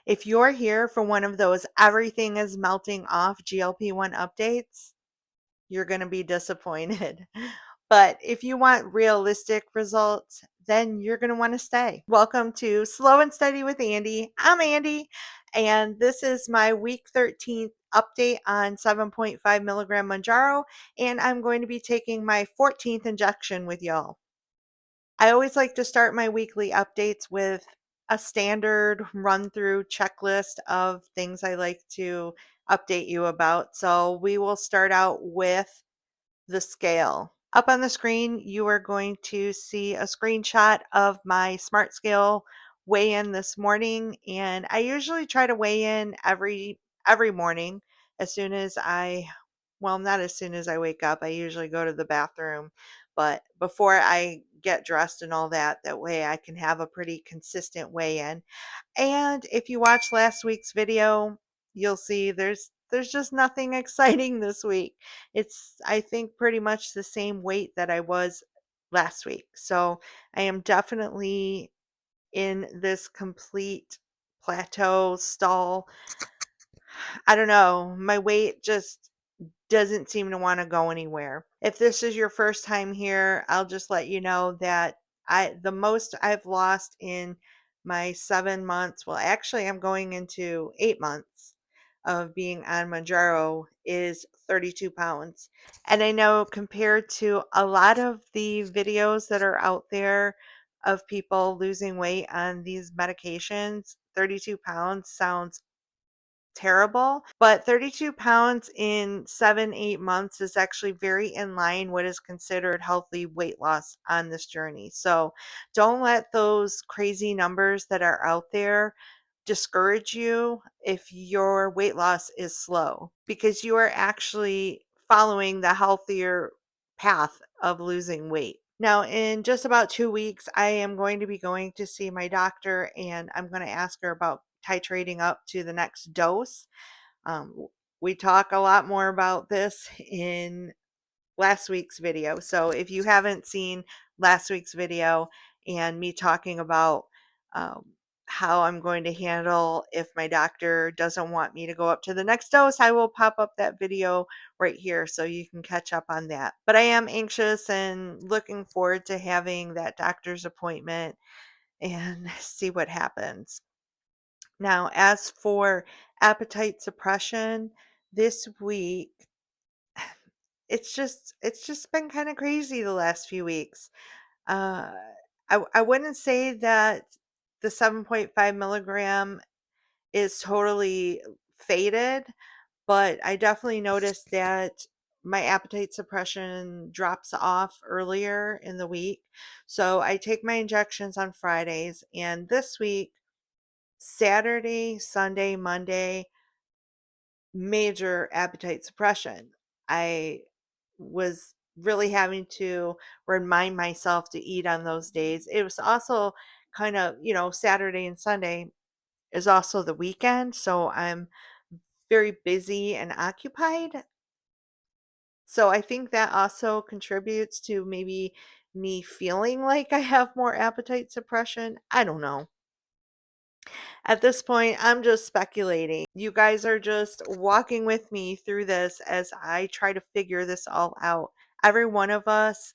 If you're here for one of those everything is melting off GLP-1 updates, you're going to be disappointed. But if you want realistic results, then you're going to want to stay. Welcome to Slow and Steady with Andi. I'm Andi, and this is my week 13th update on 7.5 milligram Mounjaro, and I'm going to be taking my 14th injection with y'all. I always like to start my weekly updates with a standard run through checklist of things I like to update you about. So we will start out with the scale. Up on the screen, you are going to see a screenshot of my smart scale weigh in this morning, and I usually try to weigh in every morning as soon as not as soon as I wake up. I usually go to the bathroom, but before I get dressed and all that, that way I can have a pretty consistent weigh in. And if you watch last week's video, you'll see there's just nothing exciting this week. It's, I think, pretty much the same weight that I was last week. So I am definitely in this complete plateau stall. I don't know. My weight just doesn't seem to want to go anywhere. If this is your first time here, I'll just let you know that the most I've lost in my 7 months, well, actually, I'm going into 8 months of being on Mounjaro, is 32 pounds. And I know compared to a lot of the videos that are out there of people losing weight on these medications, 32 pounds sounds terrible, but 32 pounds in 7, 8 months is actually very in line what is considered healthy weight loss on this journey. So don't let those crazy numbers that are out there discourage you if your weight loss is slow, because you are actually following the healthier path of losing weight. Now, in just about 2 weeks, I am going to be going to see my doctor, and I'm going to ask her about titrating up to the next dose. We talk a lot more about this in last week's video. So if you haven't seen last week's video and me talking about um, how I'm going to handle if my doctor doesn't want me to go up to the next dose, I will pop up that video right here so you can catch up on that. But I am anxious and looking forward to having that doctor's appointment and see what happens. Now, as for appetite suppression, this week it's just been kind of crazy the last few weeks. Uh, I wouldn't say that the 7.5 milligram is totally faded, but I definitely noticed that my appetite suppression drops off earlier in the week. So I take my injections on Fridays, and this week, Saturday, Sunday, Monday, major appetite suppression. I was really having to remind myself to eat on those days. It was also kind of, Saturday and Sunday is also the weekend, so I'm very busy and occupied. So I think that also contributes to maybe me feeling like I have more appetite suppression. I don't know. At this point, I'm just speculating. You guys are just walking with me through this as I try to figure this all out. Every one of us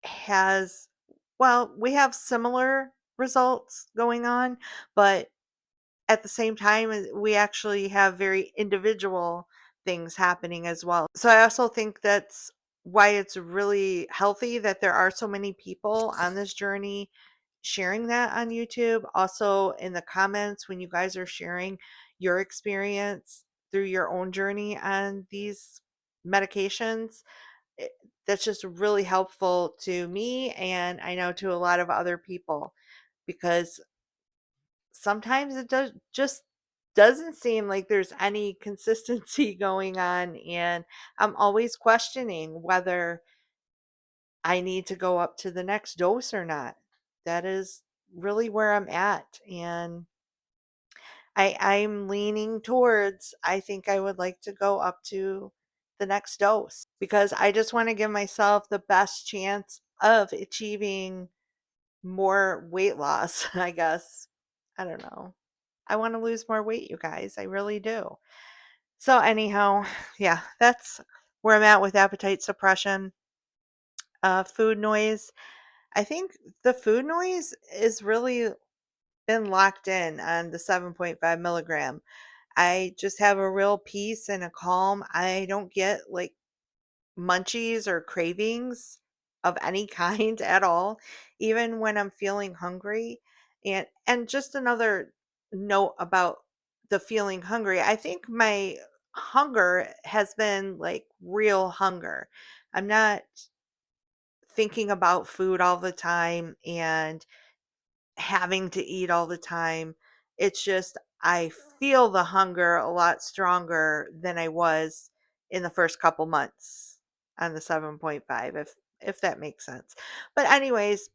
has, well, we have similar results going on, but at the same time, we actually have very individual things happening as well. So I also think that's why it's really healthy that there are so many people on this journey sharing that on YouTube. Also, in the comments, when you guys are sharing your experience through your own journey on these medications, it, that's just really helpful to me, and I know to a lot of other people, because sometimes it just doesn't seem like there's any consistency going on, and I'm always questioning whether I need to go up to the next dose or not. That is really where I'm at, and I'm leaning towards, I think I would like to go up to the next dose, because I just want to give myself the best chance of achieving more weight loss, I guess. I don't know. I want to lose more weight, you guys. I really do. So, anyhow, yeah, that's where I'm at with appetite suppression. Food noise. I think the food noise is really been locked in on the 7.5 milligram. I just have a real peace and a calm. I don't get like munchies or cravings of any kind at all, even when I'm feeling hungry. And just another note about the feeling hungry. I think my hunger has been like real hunger. I'm not thinking about food all the time and having to eat all the time. It's just I feel the hunger a lot stronger than I was in the first couple months on the 7.5, if that makes sense. But anyways,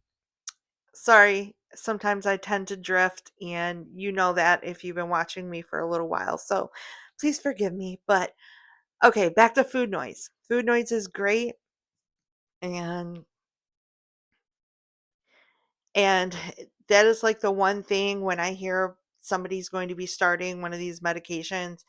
sorry, sometimes I tend to drift, and you know that if you've been watching me for a little while. So please forgive me, but okay, back to food noise. Food noise is great, and And that is like the one thing when I hear somebody's going to be starting one of these medications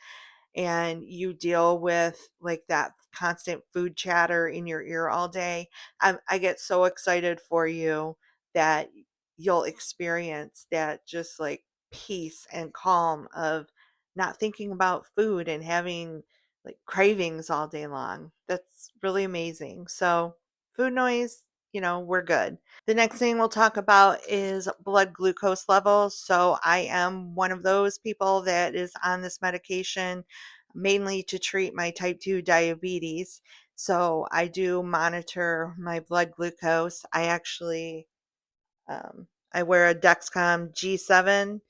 and you deal with like that constant food chatter in your ear all day. I get so excited for you that you'll experience that just like peace and calm of not thinking about food and having like cravings all day long. That's really amazing. So, food noise, we're good. The next thing we'll talk about is blood glucose levels. So, I am one of those people that is on this medication mainly to treat my type 2 diabetes. So, I do monitor my blood glucose. I wear a Dexcom G7,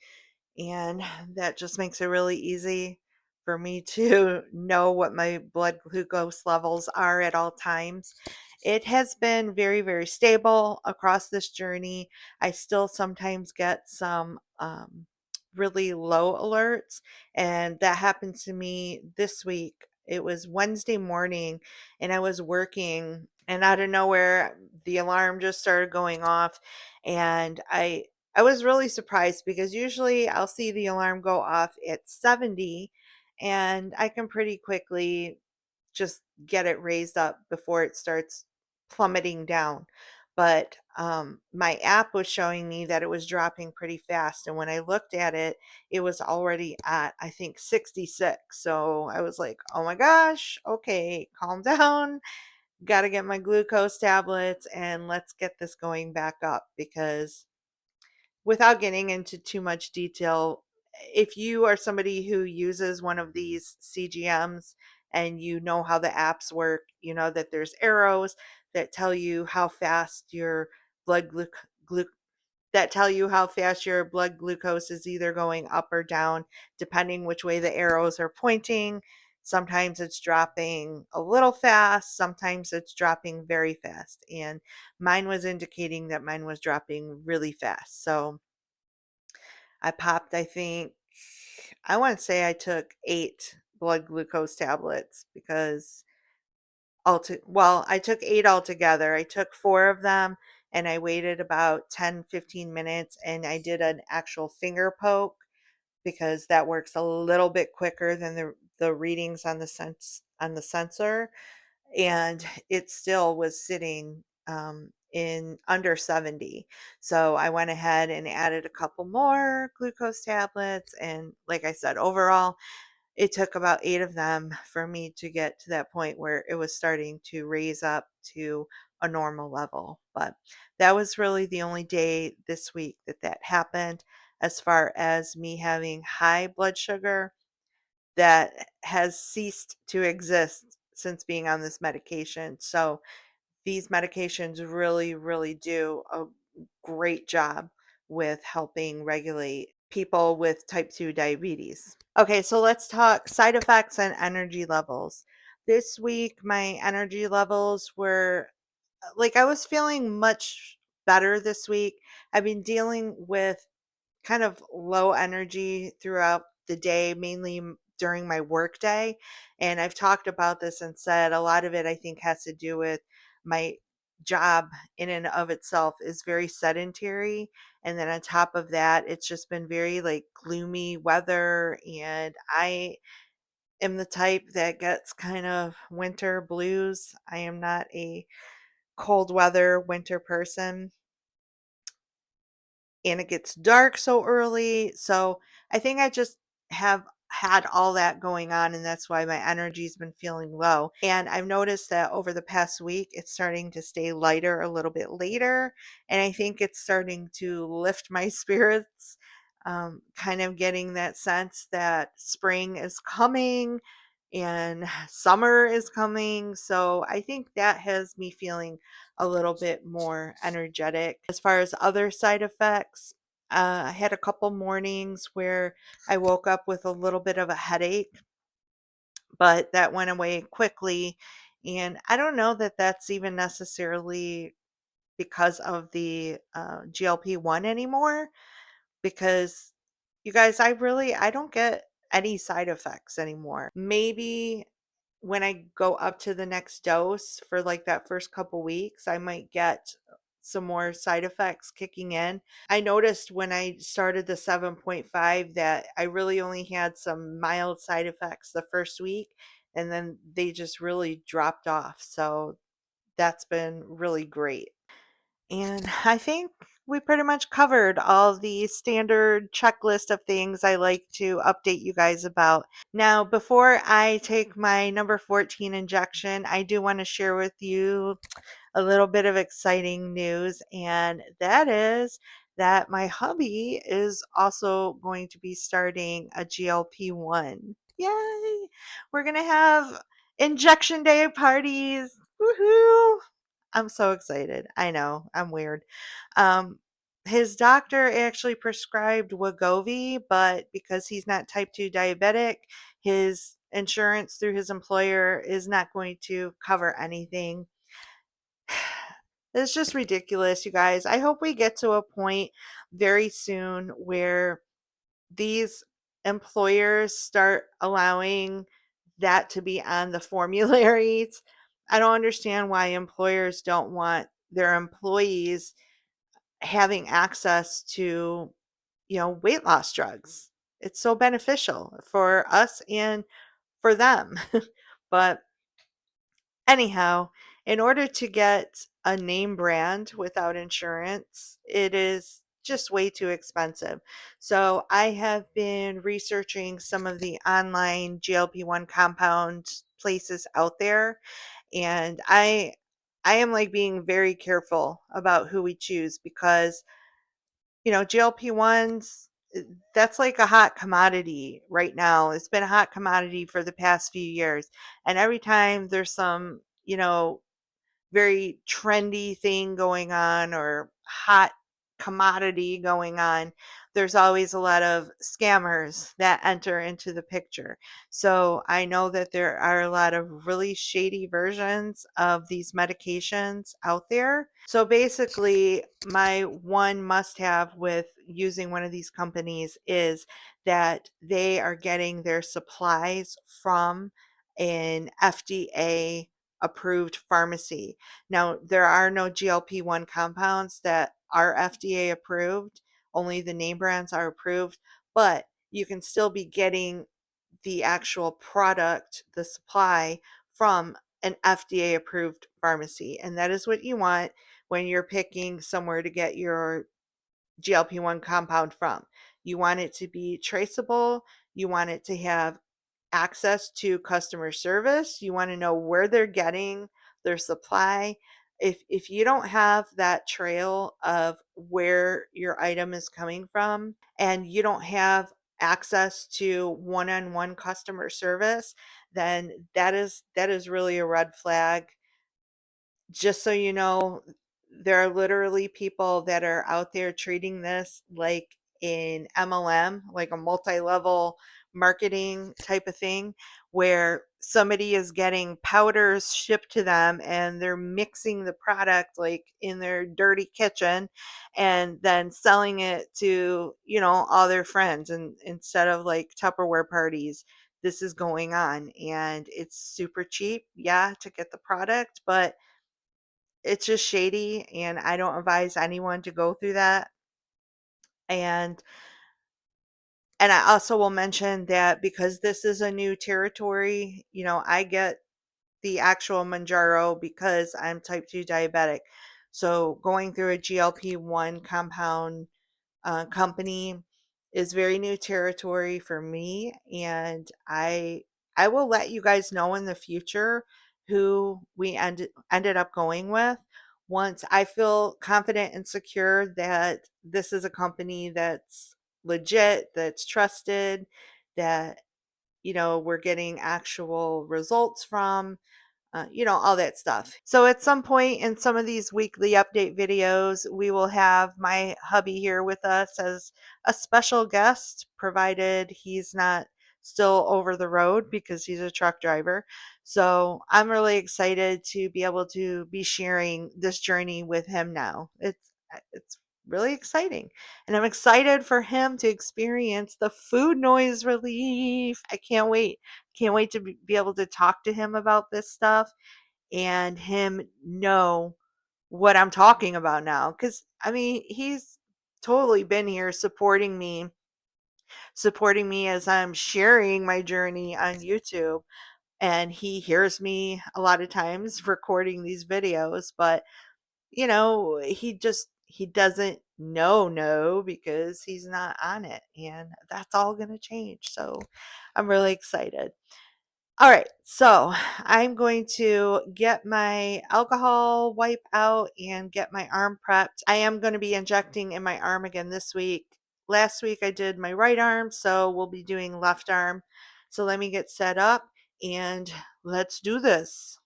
and that just makes it really easy for me to know what my blood glucose levels are at all times. It has been very, very stable across this journey. I still sometimes get some really low alerts, and that happened to me this week. It was Wednesday morning, and I was working, and out of nowhere, the alarm just started going off, and I was really surprised because usually I'll see the alarm go off at 70 and I can pretty quickly just get it raised up before it starts plummeting down. But my app was showing me that it was dropping pretty fast. And when I looked at it, it was already at, I think, 66. So I was like, oh my gosh, okay, calm down. Got to get my glucose tablets and let's get this going back up because without getting into too much detail, if you are somebody who uses one of these CGMs and you know how the apps work, you know that there's arrows that tell you how fast your blood glu- that tell you how fast your blood glucose is either going up or down depending which way the arrows are pointing. Sometimes it's dropping a little fast, sometimes it's dropping very fast, and mine was indicating that mine was dropping really fast. So I popped, I think, I want to say I took 8 blood glucose tablets because I took 8 altogether. I took 4 of them and I waited about 10, 15 minutes and I did an actual finger poke because that works a little bit quicker than the readings on the sensor, and it still was sitting in under 70. So I went ahead and added a couple more glucose tablets. And like I said, overall, it took about 8 of them for me to get to that point where it was starting to raise up to a normal level. But that was really the only day this week that happened. As far as me having high blood sugar, that has ceased to exist since being on this medication. So these medications really, really do a great job with helping regulate people with type 2 diabetes. Okay, so let's talk side effects and energy levels. This week, my energy levels were like I was feeling much better this week. I've been dealing with kind of low energy throughout the day, mainly during my work day. And I've talked about this and said a lot of it I think has to do with my job in and of itself is very sedentary. And then on top of that, it's just been very like gloomy weather. And I am the type that gets kind of winter blues. I am not a cold weather winter person, and it gets dark so early. So I think I just have had all that going on, and that's why my energy's been feeling low. And I've noticed that over the past week, it's starting to stay lighter a little bit later, and I think it's starting to lift my spirits. Kind of getting that sense that spring is coming and summer is coming. So I think that has me feeling a little bit more energetic. As far as other side effects, I had a couple mornings where I woke up with a little bit of a headache, but that went away quickly. And I don't know that that's even necessarily because of the GLP-1 anymore, because you guys, I don't get any side effects anymore. Maybe when I go up to the next dose for like that first couple weeks, I might get some more side effects kicking in. I noticed when I started the 7.5 that I really only had some mild side effects the first week, and then they just really dropped off. So that's been really great. And I think we pretty much covered all the standard checklist of things I like to update you guys about. Now, before I take my number 14 injection, I do want to share with you a little bit of exciting news, and that is that my hubby is also going to be starting a GLP-1. Yay! We're going to have injection day parties. Woohoo! I'm so excited. I know, I'm weird. Um, his doctor actually prescribed Wegovy, but because he's not type 2 diabetic, his insurance through his employer is not going to cover anything. It's just ridiculous, you guys. I hope we get to a point very soon where these employers start allowing that to be on the formularies. I don't understand why employers don't want their employees having access to, weight loss drugs. It's so beneficial for us and for them. But anyhow, in order to get a name brand without insurance, it is just way too expensive. So I have been researching some of the online GLP-1 compound places out there, and I am like being very careful about who we choose because GLP-1s, that's like a hot commodity right now. It's been a hot commodity for the past few years. And every time there's some, very trendy thing going on or hot commodity going on, there's always a lot of scammers that enter into the picture. So I know that there are a lot of really shady versions of these medications out there. So basically, my one must have with using one of these companies is that they are getting their supplies from an FDA approved pharmacy. Now, there are no GLP-1 compounds that are FDA approved, only the name brands are approved, but you can still be getting the actual product, the supply, from an FDA approved pharmacy. And that is what you want when you're picking somewhere to get your GLP-1 compound from. You want it to be traceable, you want it to have access to customer service. You want to know where they're getting their supply. If you don't have that trail of where your item is coming from and you don't have access to one-on-one customer service, then that is really a red flag. Just so you know, there are literally people that are out there treating this like an MLM, like a multi-level marketing type of thing, where somebody is getting powders shipped to them and they're mixing the product like in their dirty kitchen and then selling it to, all their friends, and instead of like Tupperware parties. This is going on and it's super cheap, yeah, to get the product, but it's just shady, and I don't advise anyone to go through that. And I also will mention that because this is a new territory, I get the actual Mounjaro because I'm type 2 diabetic. So going through a GLP-1 compound company is very new territory for me, and I will let you guys know in the future who we ended up going with once I feel confident and secure that this is a company that's legit, that's trusted, that we're getting actual results from, all that stuff. So at some point in some of these weekly update videos, we will have my hubby here with us as a special guest, provided he's not still over the road because he's a truck driver. So I'm really excited to be able to be sharing this journey with him now. It's really exciting. And I'm excited for him to experience the food noise relief. I can't wait. Can't wait to be able to talk to him about this stuff and him know what I'm talking about now. Because, I mean, he's totally been here supporting me as I'm sharing my journey on YouTube. And he hears me a lot of times recording these videos, but he doesn't know because he's not on it, and that's all going to change. So I'm really excited. All right, so I'm going to get my alcohol wipe out and get my arm prepped. I am going to be injecting in my arm again this week. Last week I did my right arm, so we'll be doing left arm. So let me get set up and let's do this.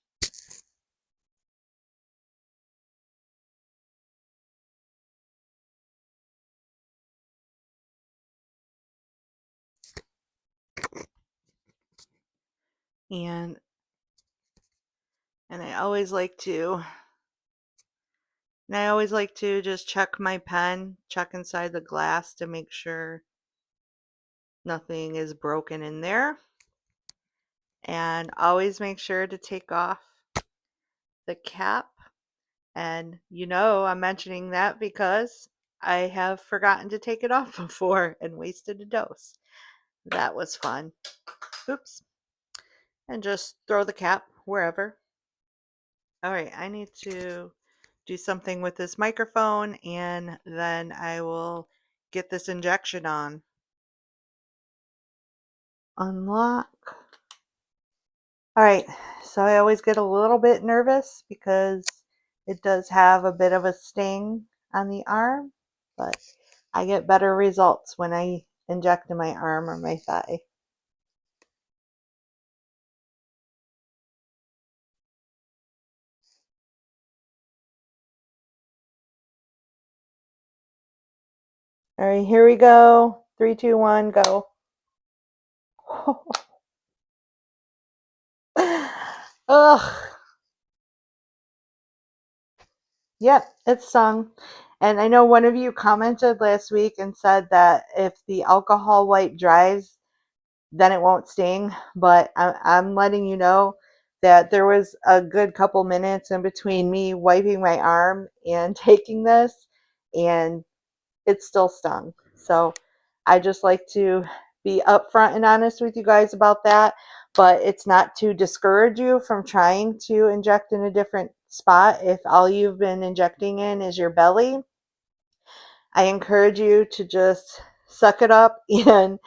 And and I always like to just check my pen, check inside the glass to make sure nothing is broken in there. And always make sure to take off the cap. And I'm mentioning that because I have forgotten to take it off before and wasted a dose. That was fun. Oops. And just throw the cap wherever. All right, I need to do something with this microphone, and then I will get this injection on. Unlock. All right, so I always get a little bit nervous because it does have a bit of a sting on the arm, but I get better results when I inject in my arm or my thigh. All right, here we go. 3, 2, 1, go. Ugh. Yep, it's stung. And I know one of you commented last week and said that if the alcohol wipe dries, then it won't sting. But I'm letting you know that there was a good couple minutes in between me wiping my arm and taking this, and it still stung. So I just like to be upfront and honest with you guys about that. But it's not to discourage you from trying to inject in a different spot. If all you've been injecting in is your belly, I encourage you to just suck it up and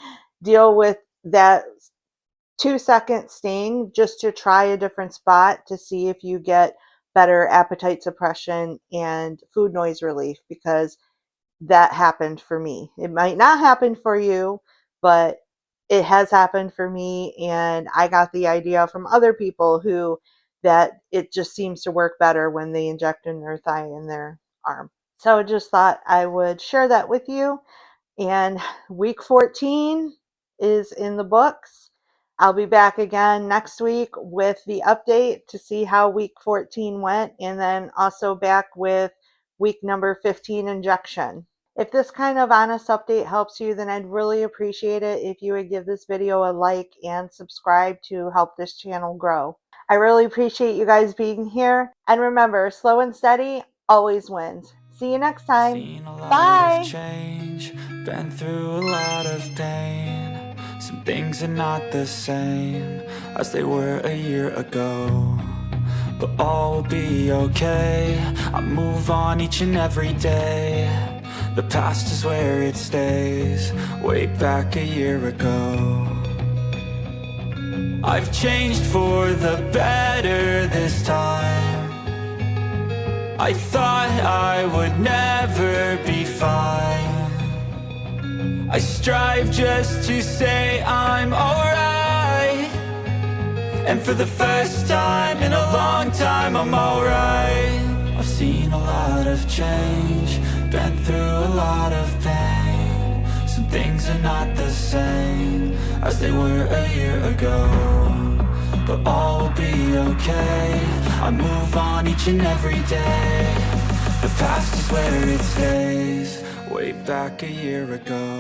deal with that 2-second sting just to try a different spot to see if you get better appetite suppression and food noise relief, because that happened for me. It might not happen for you, but it has happened for me, and I got the idea from other people who that it just seems to work better when they inject in their thigh and their arm. So I just thought I would share that with you. And week 14 is in the books. I'll be back again next week with the update to see how week 14 went, and then also back with week number 15 injection. If this kind of honest update helps you, then I'd really appreciate it if you would give this video a like and subscribe to help this channel grow. I really appreciate you guys being here. And remember, slow and steady always wins. See you next time. Seen a lot Bye. of change, been through a lot of pain. Some things are not the same as they were a year ago, but all will be okay. I move on each and every day. The past is where it stays, way back a year ago. I've changed for the better this time. I thought I would never be fine. I strive just to say I'm alright, and for the first time in a long time I'm alright. I've seen a lot of change, been through a lot of pain. Some things are not the same as they were a year ago, but all will be okay. I move on each and every day. The past is where it stays, way back a year ago.